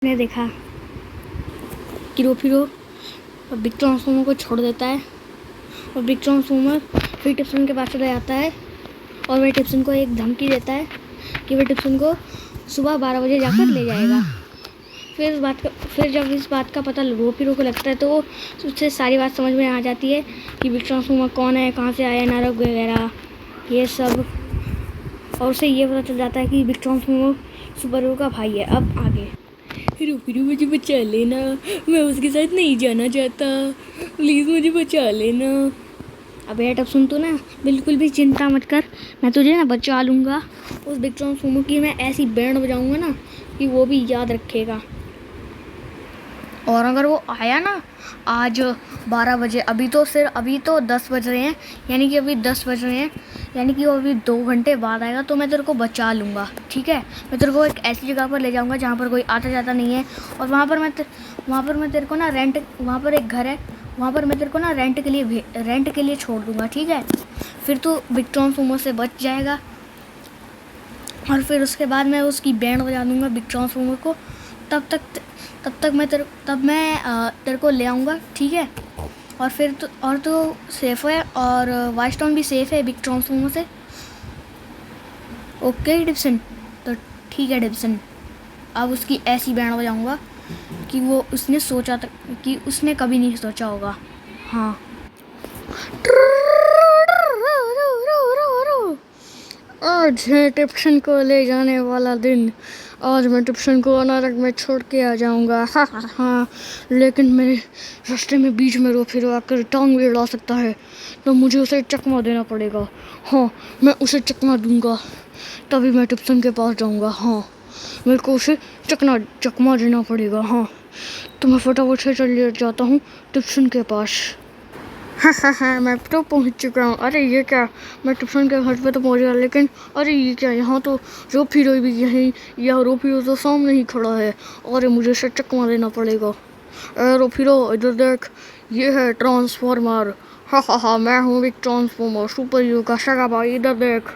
ने देखा कि रोफीरो बिग ट्रांसफॉर्मर को छोड़ देता है और बिग ट्रांसफॉर्मर फिर टिप्सन के पास चला जाता है और वह टिप्सन को एक धमकी देता है कि वह टिप्सन को सुबह 12 बजे जाकर ले जाएगा। फिर जब इस बात का पता रोफीरो को लगता है तो उससे सारी बात समझ में आ जाती है कि बिग ट्रांसफॉर्मर कौन है, कहाँ से आया, नरक वगैरह ये सब, और उसे ये पता चल जाता है कि बिग ट्रांसफॉर्मर सुपर हीरो का भाई है। अब आगे रोफीरो मुझे बचा लेना, मैं उसके साथ नहीं जाना चाहता, प्लीज़ मुझे बचा लेना। अब बेटा सुन तो ना, बिल्कुल भी चिंता मत कर, मैं तुझे ना बचा लूँगा। उस बिग ट्रांसफॉर्मर की मैं ऐसी बैंड बजाऊँगा ना कि वो भी याद रखेगा। और अगर वो आया ना आज 12 बजे, अभी तो 10 बज रहे हैं, यानी कि अभी 10 बज रहे हैं, यानी कि वो अभी 2 घंटे बाद आएगा तो मैं तेरे को बचा लूँगा, ठीक है। मैं तेरे को एक ऐसी जगह पर ले जाऊँगा जहाँ पर कोई आता जाता नहीं है, और वहाँ पर मैं तेरे को ना वहाँ पर एक घर है, वहाँ पर मैं तेरे को ना रेंट के लिए छोड़ दूँगा, ठीक है। फिर तू बिग ट्रांसफॉर्मर से बच जाएगा और फिर उसके बाद मैं उसकी बैंड बजा दूँगा बिग ट्रांसफॉर्मर को। तब मैं तेरे को ले आऊँगा, ठीक है। और फिर तो सेफ़ है, और वाइट टाउन भी सेफ़ है बिग ट्रांसफॉर्मर से। ओके डिप्सन, तो ठीक है डिप्सन, अब उसकी ऐसी बैंड बजाऊँगा कि उसने कभी नहीं सोचा होगा। हाँ, आज है टिप्सन को ले जाने वाला दिन। आज मैं टिप्सन को नरक में छोड़ के आ जाऊंगा। हाँ, लेकिन मेरे रास्ते में बीच में रोफीरो आकर टांग भी अड़ा सकता है, तो मुझे उसे चकमा देना पड़ेगा। हाँ, मैं उसे चकमा दूंगा, तभी मैं टिप्सन के पास जाऊंगा। हाँ, मेरे को उसे चकमा देना पड़ेगा। हाँ, तो मैं फटाफट से चल जाता हूँ टिप्सन के पास। हाँ, मैं तो पहुंच चुका हूँ। अरे ये क्या, मैं टिप्सन के घर पे तो पहुंच गया, लेकिन अरे ये क्या, यहाँ तो रोफीरो भी यहीं, या रोफीरो तो सामने ही खड़ा है। अरे मुझे इसे चकमा देना पड़ेगा। रोफीरो इधर देख, ये है ट्रांसफॉर्मर। हाँ, मैं हूँ बिग ट्रांसफॉर्मर, सुपर हीरो का सगा भाई, इधर देख।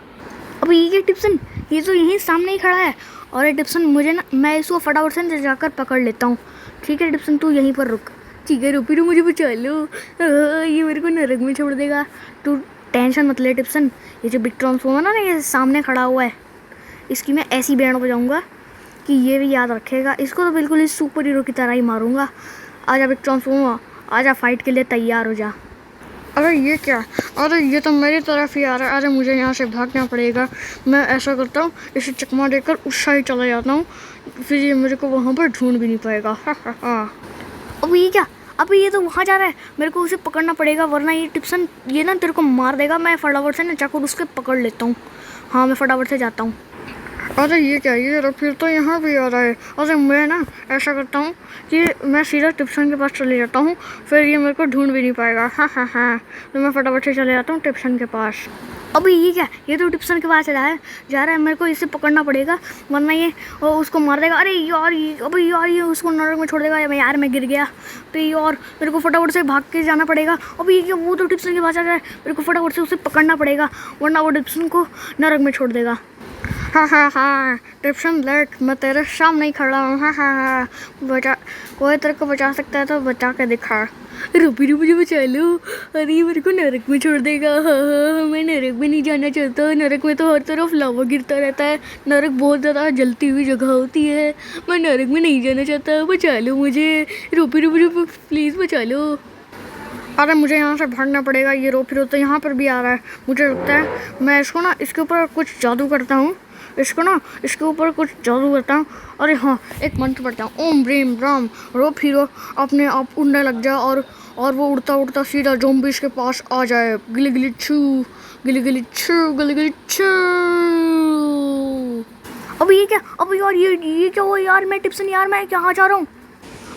अब ये टिप्सन, ये तो यहीं सामने ही खड़ा है। और टिप्सन मुझे ना, मैं इसको फटाफट से जाकर पकड़ लेता हूँ, ठीक है टिप्सन, तू यहीं पर रुक। ठीक है रोफीरो, मुझे बचा लो, ये मेरे को नरक में छोड़ देगा। तू टेंशन मत ले टिप्सन, ये जो बिग ट्रांसफॉर्मर ना ये सामने खड़ा हुआ है, इसकी मैं ऐसी बैंड बजाऊंगा कि ये भी याद रखेगा। इसको तो बिल्कुल इस सुपर हीरो की तरह ही मारूंगा। आजा बिग ट्रांसफॉर्मर, आजा, फाइट के लिए तैयार हो जा। अरे ये क्या, अरे ये तो मेरी तरफ ही आ रहा है। अरे मुझे यहाँ से भागना पड़ेगा। मैं ऐसा करता हूँ, इसे चकमा देकर उस साइड चला जाता हूँ, फिर ये मेरे को वहाँ पर ढूंढ भी नहीं पाएगा। अब ये क्या, अब ये तो वहाँ जा रहा है, मेरे को उसे पकड़ना पड़ेगा, वरना ये टिप्सन ये ना तेरे को मार देगा। मैं फटाफट से ना जाकर उसके पकड़ लेता हूँ। हाँ, मैं फटाफट से जाता हूँ। अरे ये क्या, ये फिर तो यहाँ भी आ रहा है। अरे मैं ना ऐसा करता हूँ कि मैं सीधा टिप्सन के पास चले जाता हूँ, फिर ये मेरे को ढूंढ भी नहीं पाएगा। हाँ, तो मैं फटाफट से चले जाता हूँ टिप्सन के पास। अभी ये क्या, ये तो टिप्सन के पास जा रहा है, मेरे को इसे पकड़ना पड़ेगा, वरना ये उसको मार देगा। अरे यार, ये उसको नरक में छोड़ देगा। यार मैं गिर गया, तो ये और मेरे को फटाफट से भाग के जाना पड़ेगा। अभी ये क्या, वो तो टिप्सन के पास आ रहा है, मेरे को फटाफट से उसे पकड़ना पड़ेगा, वरना वो टिप्सन को नरक में छोड़ देगा। हाँ, टिप्सन देख, मैं तेरे सामने ही खड़ा हूँ। हाँ, बचा, कोई तेरे को बचा सकता है तो बचा के दिखा। रोफीरो मुझे बचा लो, अरे मेरे को नरक में छोड़ देगा। हाँ, मैं नरक में नहीं जाना चाहता। नरक में तो हर तरफ लावा गिरता रहता है, नरक बहुत ज़्यादा जलती हुई जगह होती है। मैं नरक में नहीं जाना चाहता, बचा लो मुझे। रोफीरो मुझे प्लीज़ बचा लो। अरे मुझे यहाँ से भागना पड़ेगा, ये रोफीरो तो यहाँ पर भी आ रहा है। मुझे लगता है मैं इसको ना, इसके ऊपर कुछ जादू करता हूँ, इसके ऊपर कुछ जादू करता हूँ। अरे हाँ, एक मंत्र पढ़ता हूँ, ओम ब्रीम ब्राम। रोफीरो अपने आप उड़ने लग जाए और वो उड़ता उड़ता सीधा ज़ॉम्बीज के पास आ जाए। गिली गिली छू, गिली गिली छू, गिली गिली छू। अब ये क्या, अब यार ये क्या हुआ यार, मैं टिप्सन यार, मैं कहाँ जा रहा हूँ?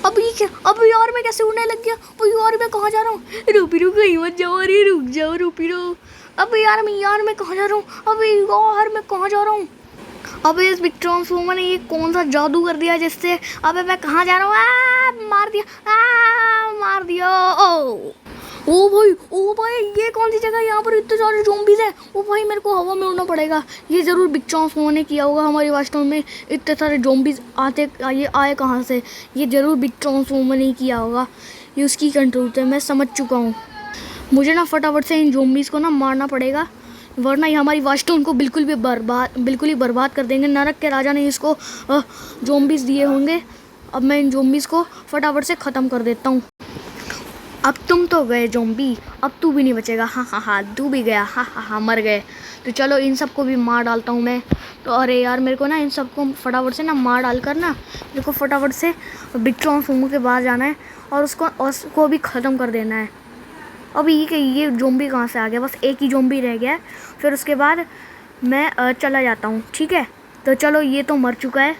अब ये क्या, अब यार मैं कैसे उड़ने लग गया? अब यार मैं कहाँ जा रहा हूँ? रोफीरो कहीं मत जाओ, अरे रुक जाओ रोफीरो। अब यार मैं कहाँ जा रहा हूँ? अब यार मैं कहाँ जा रहा हूँ? अब इस बिग ट्रांसफॉर्मर ने ये कौन सा जादू कर दिया जिससे, अबे मैं कहाँ जा रहा हूँ? मार दिया, मार दिया। ओ ओ भाई ये कौन सी जगह है? यहाँ पर इतने सारे ज़ॉम्बीज़ हैं। ओ भाई मेरे को हवा में उड़ना पड़ेगा। ये ज़रूर बिग ट्रांसफॉर्मर ने किया होगा हमारी वास्तव में। इतने सारे ज़ॉम्बीज़ ये आए कहाँ से? ये ज़रूर बिग ट्रांसफॉर्मर ने किया होगा। ये उसकी कंट्रोल है, मैं समझ चुका हूँ। मुझे ना फटाफट से इन ज़ॉम्बीज़ को ना मारना पड़ेगा, वरना ये हमारी वास्टोन को बिल्कुल ही बर्बाद कर देंगे। नरक के राजा ने इसको ज़ॉम्बीज़ दिए होंगे। अब मैं इन ज़ॉम्बीज़ को फटाफट से ख़त्म कर देता हूँ। अब तुम तो गए ज़ॉम्बी, अब तू भी नहीं बचेगा। हाँ हाँ हाँ, तू भी गया। हाँ हाँ हाँ, मर गए। तो चलो इन सबको भी मार डालता हूँ मैं। तो अरे यार मेरे को ना इन सबको फटाफट से ना मार डाल कर ना मेरे को फटाफट से बिग ट्रांसफॉर्मर के बाहर जाना है और उसको भी ख़त्म कर देना है। अब ये ज़ॉम्बी कहाँ से आ गया? बस एक ही ज़ॉम्बी रह गया है। फिर उसके बाद मैं चला जाता हूँ, ठीक है? तो चलो ये तो मर चुका है।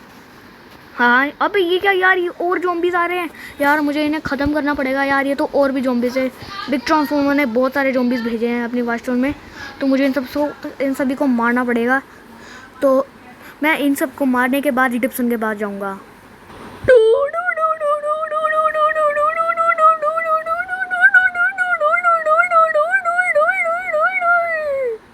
हाँ, अबे ये क्या यार, ये और ज़ॉम्बीज़ आ रहे हैं यार। मुझे इन्हें ख़त्म करना पड़ेगा यार। ये तो और भी ज़ॉम्बीज़ है। बिग ट्रांसफॉर्मर ने बहुत सारे ज़ॉम्बीज़ भेजे हैं अपनी वास्टोन में, तो मुझे इन सभी को मारना पड़ेगा। तो मैं इन सब को मारने के बाद रिडप्शन के बाद जाऊँगा।